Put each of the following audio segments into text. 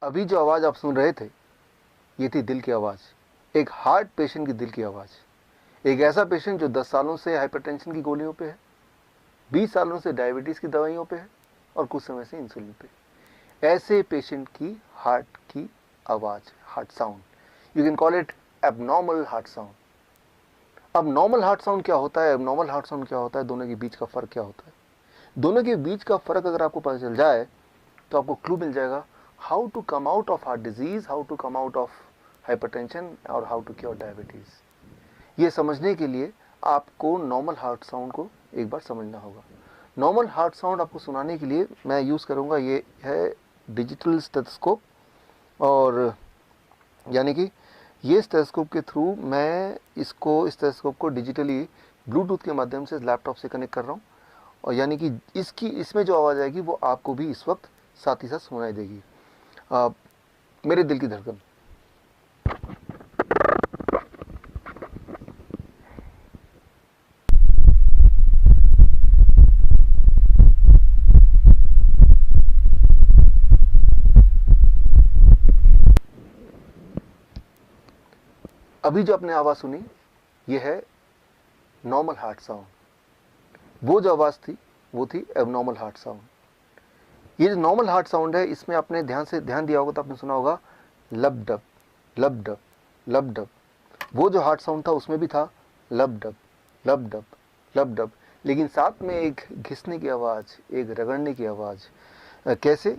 अभी जो आवाज़ आप सुन रहे थे ये थी दिल की आवाज़, एक हार्ट पेशेंट की दिल की आवाज़। एक ऐसा पेशेंट जो 10 सालों से हाइपरटेंशन की गोलियों पे है, 20 सालों से डायबिटीज़ की दवाइयों पे है और कुछ समय से इंसुलिन पे। ऐसे पेशेंट की हार्ट की आवाज़, heart sound, you can call it abnormal heart sound. अब नॉर्मल हार्ट साउंड क्या होता है, एबनॉर्मल हार्ट साउंड क्या होता है, दोनों के बीच का फ़र्क क्या होता है? दोनों के बीच का फ़र्क अगर आपको पता चल जाए तो आपको क्लू मिल जाएगा how to come out of heart disease, how to come out of hypertension और हाउ टू क्योर डायबिटीज़। ये समझने के लिए आपको नॉर्मल हार्ट साउंड को एक बार समझना होगा। नॉर्मल हार्ट साउंड आपको सुनाने के लिए मैं यूज़ करूँगा, ये है डिजिटल स्टेथोस्कोप। और यानी कि ये स्टेथोस्कोप के थ्रू मैं इस स्टेथोस्कोप को डिजिटली ब्लूटूथ के माध्यम से लैपटॉप से कनेक्ट कर रहा हूँ। और यानी कि इसमें जो आवाज़ आएगी वो आपको भी इस वक्त साथ ही साथ सुनाई देगी। मेरे दिल की धड़कन, अभी जो आपने आवाज़ सुनी ये है नॉर्मल हार्ट साउंड। वो जो आवाज़ थी वो थी एबनॉर्मल हार्ट साउंड। ये जो नॉर्मल हार्ट साउंड है इसमें आपने ध्यान दिया होगा तो आपने सुना होगा लब डब लब डब लब डब। वो जो हार्ट साउंड था उसमें भी था लब डब लब डब लब डब, लेकिन साथ में एक घिसने की आवाज़, एक रगड़ने की आवाज़। कैसे?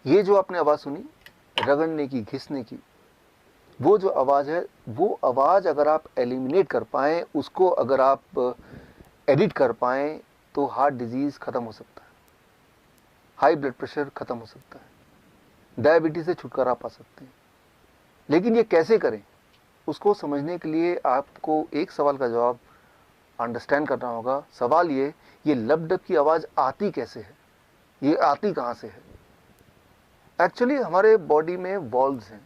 ये जो आपने आवाज़ सुनी रगड़ने की, घिसने की, वो जो आवाज़ है, वो आवाज़ अगर आप एलिमिनेट कर पाएँ, उसको अगर आप एडिट कर पाएँ तो हार्ट डिजीज़ ख़त्म हो सकता है, हाई ब्लड प्रेशर ख़त्म हो सकता है, डायबिटीज़ से छुटकारा पा सकते हैं। लेकिन ये कैसे करें, उसको समझने के लिए आपको एक सवाल का जवाब अंडरस्टैंड करना होगा। सवाल ये लब डब की आवाज़ आती कैसे है, ये आती कहाँ से है? एक्चुअली हमारे बॉडी में वॉल्व्स हैं,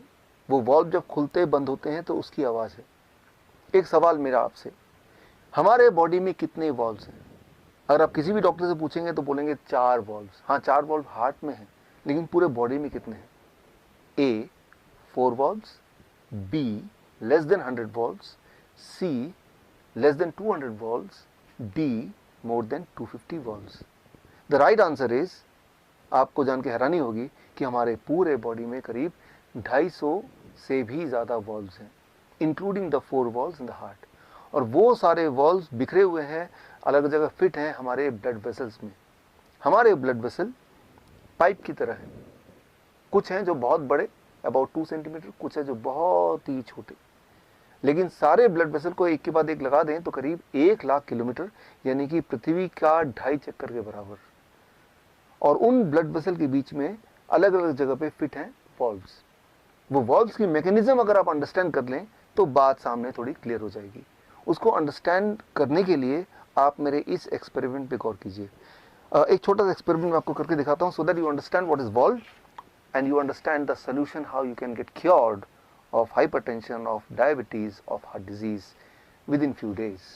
वो वॉल्व जब खुलते बंद होते हैं तो उसकी आवाज़ है। एक सवाल मेरा आपसे, हमारे बॉडी में कितने वॉल्व्स हैं? अगर आप किसी भी डॉक्टर से पूछेंगे तो बोलेंगे 4 वॉल्व्स। हाँ, 4 वॉल्व हार्ट में हैं, लेकिन पूरे बॉडी में कितने हैं? A 4 valves, B less than 100 valves, C less than 200 valves, D more than 250 valves. The right answer is, आपको जान के हैरानी होगी कि हमारे पूरे बॉडी में करीब 250 से भी ज़्यादा वॉल्व्स हैं, including the 4 valves in the heart. और वो सारे वॉल्व्स बिखरे हुए हैं, अलग जगह फिट हैं हमारे ब्लड वेसल्स में। हमारे ब्लड वेसल पाइप की तरह हैं, कुछ हैं जो बहुत बड़े अबाउट 2 सेंटीमीटर, कुछ है जो बहुत ही छोटे। लेकिन सारे ब्लड वेसल को एक के बाद एक लगा दें तो करीब 1 लाख किलोमीटर, यानी कि पृथ्वी का 2.5 चक्कर के बराबर। और उन ब्लड वेसल के बीच में अलग अलग जगह पे फिट हैं वॉल्व्स। वो वॉल्व्स की मैकेनिज्म अगर आप अंडरस्टैंड कर लें तो बात सामने थोड़ी क्लियर हो जाएगी। उसको अंडरस्टैंड करने के लिए आप मेरे इस एक्सपेरिमेंट पे गौर कीजिए। एक छोटा सा एक्सपेरिमेंट मैं आपको करके दिखाता हूँ, so that you understand what is valve and you understand the solution how you can get cured of hypertension, of diabetes, of heart disease within few days.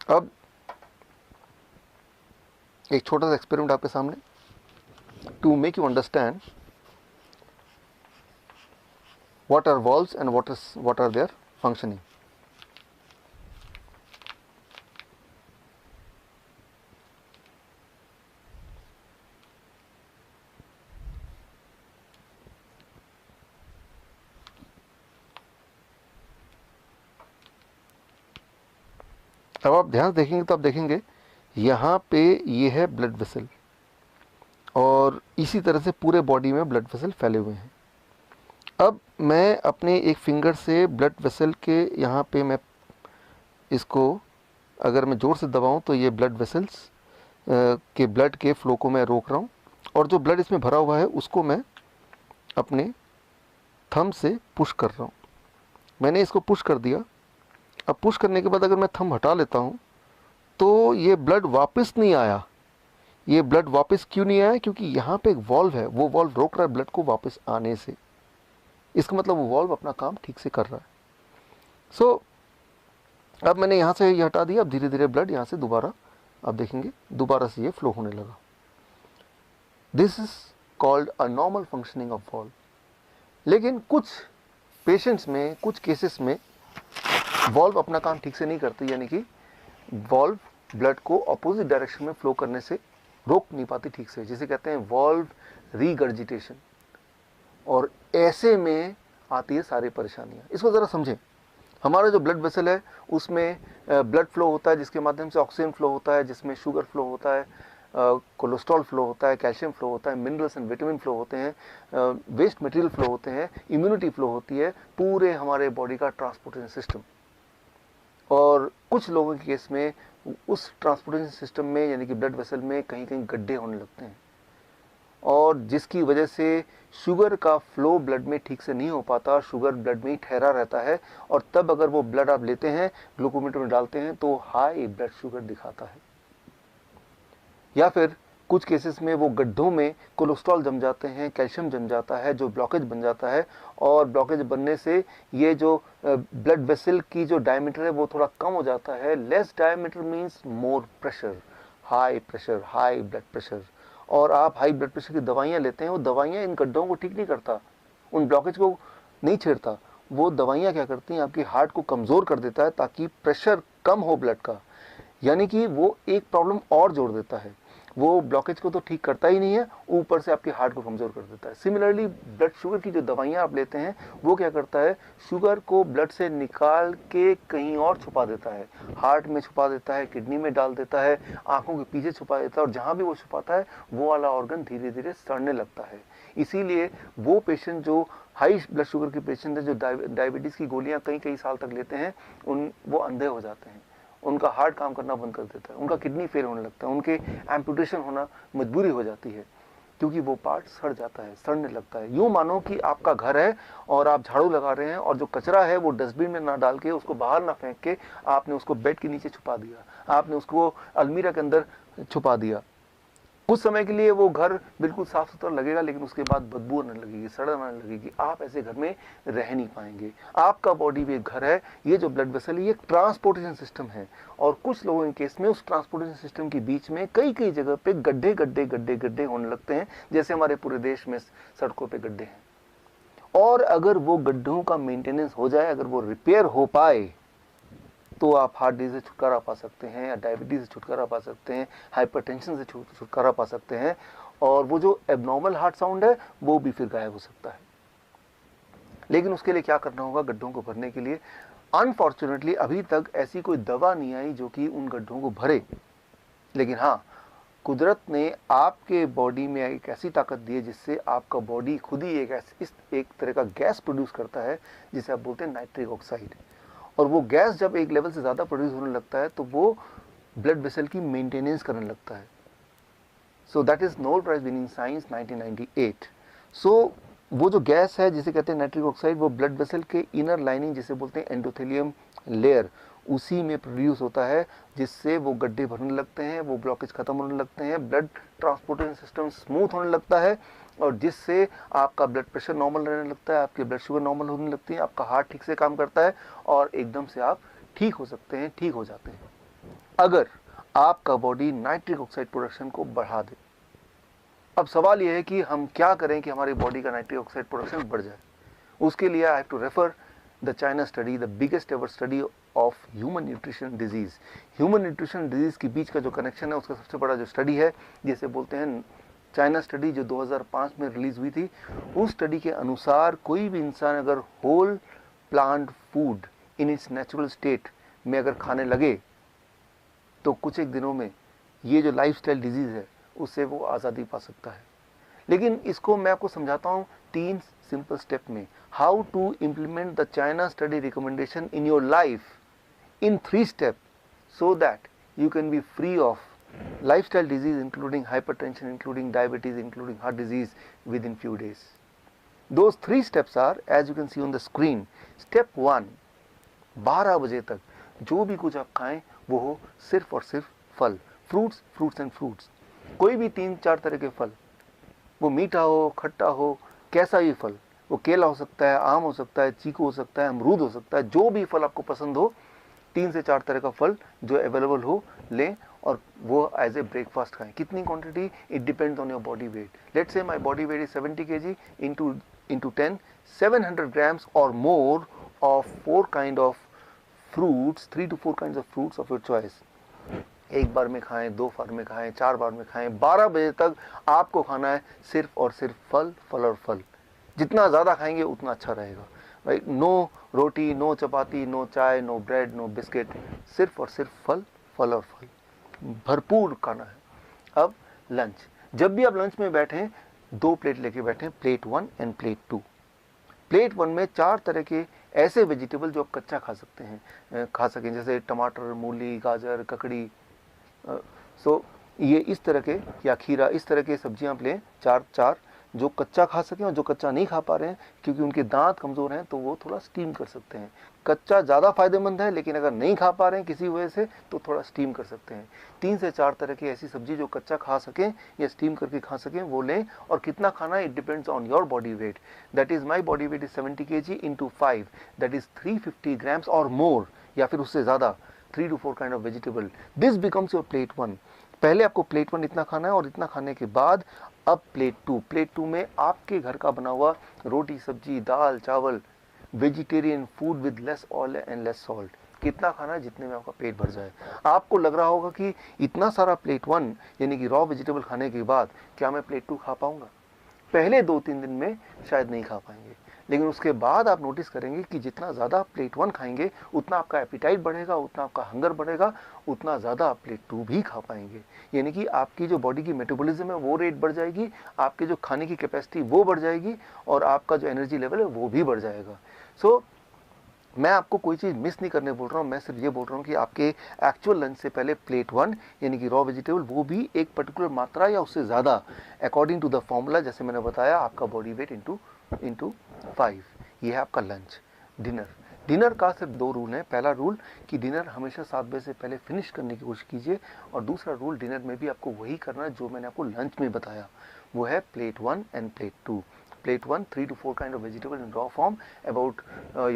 अब एक छोटा सा एक्सपेरिमेंट आपके सामने to make you understand what are valves and what are their functioning. अब आप ध्यान देखेंगे तो आप देखेंगे यहाँ पे ये है ब्लड वेसल, और इसी तरह से पूरे बॉडी में ब्लड वेसल फैले हुए हैं। अब मैं अपने एक फिंगर से ब्लड वेसल के यहाँ पे मैं इसको अगर मैं ज़ोर से दबाऊं तो ये ब्लड वेसल्स के ब्लड के फ्लो को मैं रोक रहा हूँ, और जो ब्लड इसमें भरा हुआ है उसको मैं अपने थंब से पुश कर रहा हूँ। मैंने इसको पुश कर दिया। अब पुश करने के बाद अगर मैं थंब हटा लेता हूँ तो ये ब्लड वापस नहीं आया, ये ब्लड वापस क्यों नहीं आया? क्योंकि यहाँ पे एक वॉल्व है, वो वॉल्व रोक रहा है ब्लड को वापस आने से। इसका मतलब वो वॉल्व अपना काम ठीक से कर रहा है। सो अब मैंने यहाँ से ये हटा दिया, अब धीरे धीरे ब्लड यहाँ से दोबारा, आप देखेंगे दोबारा से ये फ्लो होने लगा। This is called a normal functioning of valve. लेकिन कुछ पेशेंट्स में, कुछ केसेस में वॉल्व अपना काम ठीक से नहीं करती, यानी कि वॉल्व ब्लड को अपोजिट डायरेक्शन में फ्लो करने से रोक नहीं पाती ठीक से, जिसे कहते हैं वॉल्व रीगर्जिटेशन। और ऐसे में आती है सारी परेशानियां। इसको ज़रा समझें। हमारा जो ब्लड वेसल है उसमें ब्लड फ्लो होता है, जिसके माध्यम से ऑक्सीजन फ्लो होता है, जिसमें शुगर फ्लो होता है, कोलेस्ट्रॉल फ्लो होता है, कैल्शियम फ्लो होता है, मिनरल्स एंड विटामिन फ्लो होते हैं, वेस्ट मटेरियल फ्लो होते हैं, इम्यूनिटी फ्लो होती है, पूरे हमारे बॉडी का ट्रांसपोर्टेशन सिस्टम। और कुछ लोगों के केस में उस ट्रांसपोर्टेशन सिस्टम में, यानी कि ब्लड वेसल में, कहीं कहीं गड्ढे होने लगते हैं, और जिसकी वजह से शुगर का फ्लो ब्लड में ठीक से नहीं हो पाता, शुगर ब्लड में ही ठहरा रहता है। और तब अगर वो ब्लड आप लेते हैं, ग्लूकोमीटर में डालते हैं, तो हाई ब्लड शुगर दिखाता है। या फिर कुछ केसेस में वो गड्ढों में कोलेस्ट्रॉल जम जाते हैं, कैल्शियम जम जाता है, जो ब्लॉकेज बन जाता है। और ब्लॉकेज बनने से ये जो ब्लड वेसल की जो डायमीटर है वो थोड़ा कम हो जाता है। Less diameter means more pressure, high blood pressure. और आप हाई ब्लड प्रेशर की दवाइयाँ लेते हैं, वो दवाइयाँ इन गड्ढों को ठीक नहीं करता, उन ब्लॉकेज को नहीं छेड़ता। वो दवाइयाँ क्या करती हैं, आपकी हार्ट को कमज़ोर कर देता है ताकि प्रेशर कम हो ब्लड का। यानी कि वो एक प्रॉब्लम और जोड़ देता है। वो ब्लॉकेज को तो ठीक करता ही नहीं है, ऊपर से आपकी हार्ट को कमज़ोर कर देता है। सिमिलरली ब्लड शुगर की जो दवाइयाँ आप लेते हैं, वो क्या करता है, शुगर को ब्लड से निकाल के कहीं और छुपा देता है, हार्ट में छुपा देता है, किडनी में डाल देता है, आंखों के पीछे छुपा देता है। और जहाँ भी वो छुपाता है, वो वाला ऑर्गन धीरे धीरे सड़ने लगता है। इसीलिए वो पेशेंट जो हाई ब्लड शुगर के पेशेंट है, जो डायबिटीज़ की गोलियाँ कई कई साल तक लेते हैं, वो अंधे हो जाते हैं, उनका हार्ट काम करना बंद कर देता है, उनका किडनी फेल होने लगता है, उनके एम्पुटेशन होना मजबूरी हो जाती है, क्योंकि वो पार्ट सड़ जाता है, सड़ने लगता है। यूँ मानो कि आपका घर है और आप झाड़ू लगा रहे हैं, और जो कचरा है वो डस्टबिन में ना डाल के, उसको बाहर ना फेंक के, आपने उसको बेड के नीचे छुपा दिया, आपने उसको अलमीरा के अंदर छुपा दिया। कुछ समय के लिए वो घर बिल्कुल साफ सुथरा लगेगा, लेकिन उसके बाद बदबू आने लगेगी, सड़न आने लगेगी। आप ऐसे घर में रह नहीं पाएंगे। आपका बॉडी भी एक घर है। ये जो ब्लड वेसल है, ये एक ट्रांसपोर्टेशन सिस्टम है। और कुछ लोगों के केस में उस ट्रांसपोर्टेशन सिस्टम के बीच में कई कई जगह पे गड्ढे गड्ढे गड्ढे गड्ढे होने लगते हैं, जैसे हमारे पूरे देश में सड़कों पर गड्ढे हैं। और अगर वो गड्ढों का मेंटेनेंस हो जाए, अगर वो रिपेयर हो पाए, तो आप हार्ट डिजीज से छुटकारा पा सकते हैं, या डायबिटीज से छुटकारा पा सकते हैं, हाइपरटेंशन से छुटकारा पा सकते हैं। और वो जो एबनॉर्मल हार्ट साउंड है, वो भी फिर गायब हो सकता है। लेकिन उसके लिए क्या करना होगा, गड्ढों को भरने के लिए? अनफॉर्चुनेटली अभी तक ऐसी कोई दवा नहीं आई जो कि उन गड्ढों को भरे। लेकिन हाँ, कुदरत ने आपके बॉडी में एक ऐसी ताकत दी है जिससे आपका बॉडी खुद ही एक तरह का गैस प्रोड्यूस करता है, जिसे आप बोलते हैं नाइट्रिक ऑक्साइड। और वो गैस जब एक लेवल से ज़्यादा प्रोड्यूस होने लगता है, तो वो ब्लड वेसल की मेंटेनेंस करने लगता है। So that is Nobel prize winning science 1998। So वो जो गैस है जिसे कहते हैं नाइट्रिक ऑक्साइड, वो ब्लड वेसल के इनर लाइनिंग, जिसे बोलते हैं एंडोथेलियम लेयर, उसी में प्रोड्यूस होता है, जिससे वो गड्ढे भरने लगते हैं, वो ब्लॉकेज खत्म होने लगते हैं, ब्लड ट्रांसपोर्टेशन सिस्टम स्मूथ होने लगता है, और जिससे आपका ब्लड प्रेशर नॉर्मल रहने लगता है, आपकी ब्लड शुगर नॉर्मल होने लगती है, आपका हार्ट ठीक से काम करता है, और एकदम से आप ठीक हो सकते हैं, ठीक हो जाते हैं, अगर आपका बॉडी नाइट्रिक ऑक्साइड प्रोडक्शन को बढ़ा दे। अब सवाल यह है कि हम क्या करें कि हमारी बॉडी का नाइट्रिक ऑक्साइड प्रोडक्शन बढ़ जाए। उसके लिए I have to refer the China study, the biggest ever study of human nutrition disease. Human nutrition disease के बीच का जो कनेक्शन है, उसका सबसे बड़ा जो स्टडी है, जिसे बोलते हैं चाइना स्टडी, जो 2005 में रिलीज हुई थी। उस स्टडी के अनुसार कोई भी इंसान अगर whole plant food in its natural state में अगर खाने लगे, तो कुछ एक दिनों में ये जो लाइफस्टाइल डिजीज है, उससे वो आज़ादी पा सकता है। लेकिन इसको मैं आपको समझाता हूँ 3 सिंपल स्टेप में, how to implement the China study recommendation in your life in 3 step, so that you can be free of lifestyle disease including hypertension, including diabetes, including heart disease within few days. Those 3 steps are, as you can see on the screen. Step 1, 12 बजे तक जो भी कुछ आप खाएं वो हो सिर्फ और सिर्फ फल, फ्रूट्स एंड फ्रूट्स। कोई भी 3-4 तरह के फल, वो मीठा हो, खट्टा हो, कैसा भी फल, वो केला हो सकता है, आम हो सकता है, चीकू हो सकता है, अमरूद हो सकता है, जो भी फल आपको पसंद हो, 3 से 4 तरह का फल जो अवेलेबल हो लें और वो एज ए ब्रेकफास्ट खाएं। कितनी quantity? It depends on your body weight. Let's say my body weight is 70 kg into 10, 700 grams or more of 4 kind of fruits, 3 to 4 kinds of fruits of your choice. एक बार में खाएं, 2 बार में खाएं, 4 बार में खाएं, 12 बजे तक आपको खाना है सिर्फ और सिर्फ फल, फल और फल। जितना ज़्यादा खाएंगे उतना अच्छा रहेगा, राइट? नो रोटी, नो चपाती, नो चाय, नो ब्रेड, नो बिस्किट, सिर्फ और सिर्फ फल, फल और फल, भरपूर खाना है। अब लंच, जब भी आप लंच में बैठें 2 प्लेट लेके बैठें, प्लेट 1 एंड प्लेट 2। प्लेट 1 में 4 तरह के ऐसे वेजिटेबल जो आप कच्चा खा सकते हैं, खा सकें, जैसे टमाटर, मूली, गाजर, ककड़ी, सो ये इस तरह के, या खीरा, इस तरह के सब्जियां आप लें 4 जो कच्चा खा सकें, और जो कच्चा नहीं खा पा रहे हैं क्योंकि उनके दांत कमज़ोर हैं तो वो थोड़ा स्टीम कर सकते हैं। कच्चा ज़्यादा फायदेमंद है, लेकिन अगर नहीं खा पा रहे हैं किसी वजह से तो थोड़ा स्टीम कर सकते हैं। 3 से 4 तरह की ऐसी सब्जी जो कच्चा खा सकें या स्टीम करके खा सकें वो लें। और कितना खाना है, it depends on your body weight. That is my body weight is 70 kg into 5, that is 350 grams और मोर, या फिर उससे ज़्यादा, 3 to 4 kind of vegetable. This becomes your plate 1। पहले आपको प्लेट 1 इतना खाना है, और इतना खाने के बाद अब प्लेट 2। प्लेट 2 में आपके घर का बना हुआ रोटी, सब्जी, दाल, चावल, vegetarian food with less oil and less salt. कितना खाना है? जितने में आपका पेट भर जाए। आपको लग रहा होगा कि इतना सारा प्लेट 1 यानी कि रॉ वेजिटेबल खाने के बाद क्या मैं प्लेट 2 खा पाऊंगा? पहले 2-3 दिन में शायद नहीं खा पाएंगे, लेकिन उसके बाद आप नोटिस करेंगे कि जितना ज़्यादा प्लेट 1 खाएंगे उतना आपका एपिटाइट बढ़ेगा, उतना आपका हंगर बढ़ेगा, उतना ज़्यादा आप प्लेट 2 भी खा पाएंगे। यानी कि आपकी जो बॉडी की मेटाबॉलिज्म है वो रेट बढ़ जाएगी, आपके जो खाने की कैपेसिटी वो बढ़ जाएगी, और आपका जो एनर्जी लेवल है वो भी बढ़ जाएगा। सो मैं आपको कोई चीज़ मिस नहीं करने बोल रहा हूँ, मैं सिर्फ ये बोल रहा हूँ कि आपके एक्चुअल लंच से पहले प्लेट 1 यानी कि रॉ वेजिटेबल, वो भी एक पर्टिकुलर मात्रा या उससे ज़्यादा, अकॉर्डिंग टू द फॉर्मूला, जैसे मैंने बताया, आपका बॉडी वेट इंटू 5। ये है आपका लंच। डिनर का सिर्फ 2 रूल हैं। पहला रूल कि डिनर हमेशा 7 बजे से पहले फिनिश करने की कोशिश कीजिए, और दूसरा रूल, डिनर में भी आपको वही करना है जो मैंने आपको लंच में बताया, वो है plate 1 end plate 2। Plate 1, 3 to 4 kind of vegetable in raw form, about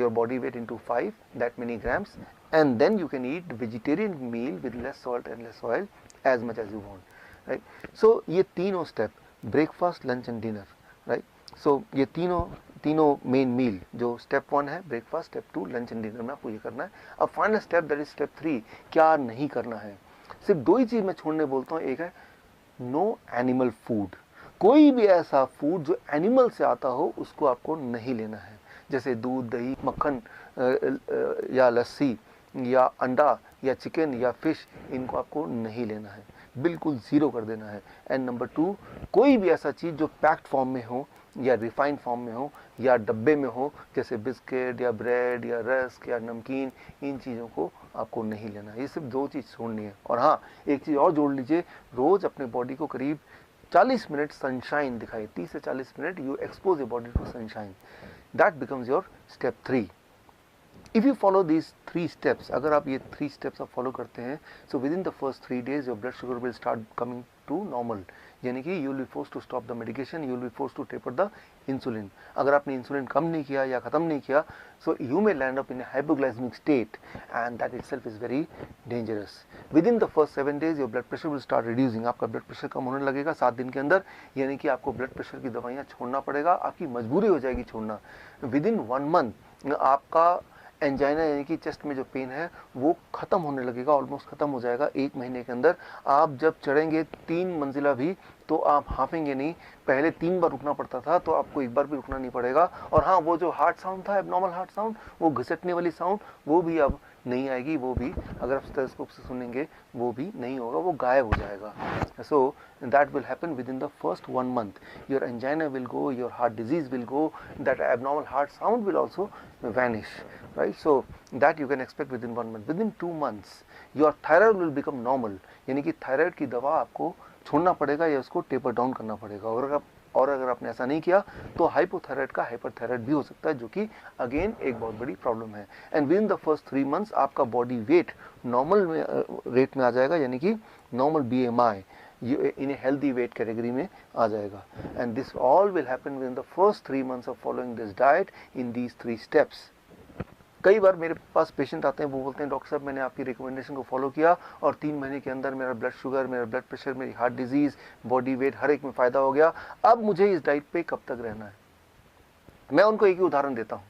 your body weight into 5, that many grams, and then you can eat vegetarian meal with less salt and less oil as much as you want, right? So ये तीनों step, breakfast, lunch and dinner, right? So ये तीनों main मील, जो step 1 है breakfast, step 2 lunch and dinner में आपको ये करना है। अब final step, that is step 3, क्या नहीं करना है। सिर्फ 2 ही चीज़ मैं छोड़ने बोलता हूँ। एक है नो एनिमल फूड। कोई भी ऐसा फूड जो एनिमल से आता हो उसको आपको नहीं लेना है, जैसे दूध, दही, मक्खन या लस्सी या अंडा या चिकन या फिश, इनको आपको नहीं लेना है, बिल्कुल ज़ीरो कर देना है। एंड नंबर 2, कोई भी ऐसा चीज़ जो पैक्ड फॉर्म में हो या रिफाइंड फॉर्म में हो या डब्बे में हो, जैसे बिस्किट या ब्रेड या रस्क या नमकीन, इन चीज़ों को आपको नहीं लेना है। ये सिर्फ 2 चीज़ छोड़नी है। और हाँ, एक चीज़ और जोड़ लीजिए, रोज़ अपने बॉडी को करीब 40 मिनट सनशाइन दिखाइए। 30 से 40 minute you expose your body to sunshine. That becomes your step 3। If you follow these 3 steps, अगर आप ये 3 स्टेप्स आप फॉलो करते हैं, so within the first 3 days your blood sugar will start coming to normal, यानी कि you will be force to stop the medication, you will be force to taper the insulin. अगर आपने insulin कम नहीं किया या ख़त्म नहीं किया, so you may land up in a hypoglycemic state, and that itself is very dangerous. Within the first 7 days your blood pressure will start reducing. आपका blood pressure कम होने लगेगा 7 दिन के अंदर, यानी कि आपको ब्लड प्रेशर की दवाइयाँ छोड़ना पड़ेगा, आपकी मजबूरी हो जाएगी छोड़ना। विद इन 1 month आपका एंजाइना यानी कि चेस्ट में जो पेन है वो ख़त्म होने लगेगा, ऑलमोस्ट ख़त्म हो जाएगा 1 महीने के अंदर। आप जब चढ़ेंगे 3 मंजिला भी तो आप हाफेंगे नहीं। पहले 3 बार रुकना पड़ता था, तो आपको 1 बार भी रुकना नहीं पड़ेगा। और हाँ, वो जो हार्ट साउंड था, एबनॉर्मल हार्ट साउंड, वो घिसटने वाली साउंड, वो भी अब नहीं आएगी। वो भी अगर आप स्टेथोस्कोप से सुनेंगे वो भी नहीं होगा, वो गायब हो जाएगा। So that will happen with in the first 1 month। Your angina will go, your heart disease will go, that abnormal heart sound will also vanish, right? So that you can expect within 1 month. Within 2 months your thyroid will become normal, यानी कि thyroid की दवा आपको छोड़ना पड़ेगा या उसको taper down करना पड़ेगा। और अगर आपने ऐसा नहीं किया तो हाइपोथायराइड का हाइपरथायराइड भी हो सकता है, जो कि अगेन एक बहुत बड़ी प्रॉब्लम है। And with in the first 3 months आपका बॉडी वेट नॉर्मल रेट में आ जाएगा, यानी कि normal BMI in a healthy weight category में आ जाएगा। And this all will happen with in the first 3 months of following this diet in these 3 steps. कई बार मेरे पास patient आते हैं, वो बोलते हैं डॉक्टर साहब मैंने आपकी रिकमेंडेशन को फॉलो किया और 3 महीने के अंदर मेरा ब्लड शुगर, मेरा ब्लड प्रेशर, मेरी हार्ट डिजीज़, बॉडी वेट हर एक में फ़ायदा हो गया, अब मुझे इस डाइट पे कब तक रहना है। मैं उनको एक ही उदाहरण देता हूँ,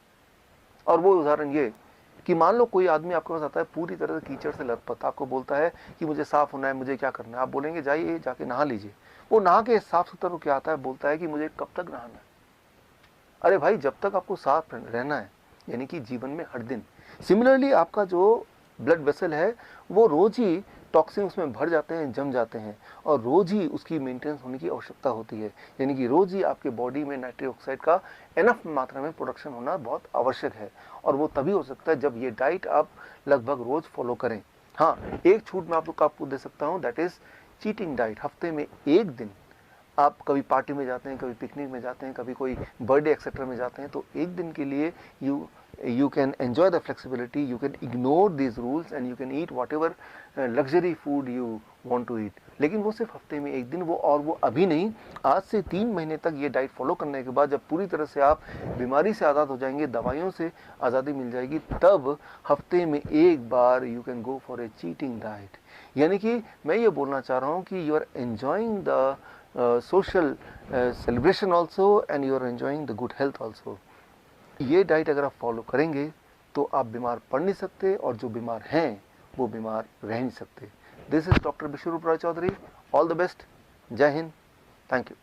और वो उदाहरण ये कि मान लो कोई आदमी आपके पास आता है पूरी तरह से कीचड़ से लथपथ, आपको बोलता है कि मुझे साफ़ होना है, मुझे क्या करना है। आप बोलेंगे जाइए जाके नहा लीजिए। वो नहा के साफ़ सुथरा होकर आता है, बोलता है कि मुझे कब तक नहाना है। अरे भाई, जब तक आपको साफ रहना है, यानी कि जीवन में हर दिन। सिमिलरली आपका जो ब्लड वेसल है वो रोज ही टॉक्सिन उसमें भर जाते हैं, जम जाते हैं, और रोज ही उसकी मेंटेनेंस होने की आवश्यकता होती है। यानी कि रोज ही आपके बॉडी में नाइट्रिक ऑक्साइड का एनफ मात्रा में प्रोडक्शन होना बहुत आवश्यक है, और वो तभी हो सकता है जब ये डाइट आप लगभग रोज फॉलो करें। हाँ, एक छूट मैं आपको दे सकता हूँ, दैट इज चीटिंग डाइट। हफ्ते में एक दिन आप कभी पार्टी में जाते हैं, कभी पिकनिक में जाते हैं, कभी कोई बर्थडे एक्सेट्रा में जाते हैं, तो एक दिन के लिए you can enjoy the flexibility, you can ignore these rules and you can eat whatever luxury food you want to eat। लेकिन वो सिर्फ हफ्ते में एक दिन, वो और वो अभी नहीं, आज से 3 महीने तक ये डाइट फॉलो करने के बाद जब पूरी तरह से आप बीमारी से आज़ाद हो जाएंगे, दवाइयों से आज़ादी मिल जाएगी, तब हफ्ते में एक बार you can go for a cheating diet. यानी कि मैं ये बोलना चाह रहा हूँ कि you are enjoying the social celebration also and you are enjoying the good health also। ये डाइट अगर आप फॉलो करेंगे तो आप बीमार पड़ नहीं सकते, और जो बीमार हैं वो बीमार रह नहीं सकते। This is doctor Vishwaroop Roy Chowdhury. All the best. जय हिंद। Thank you.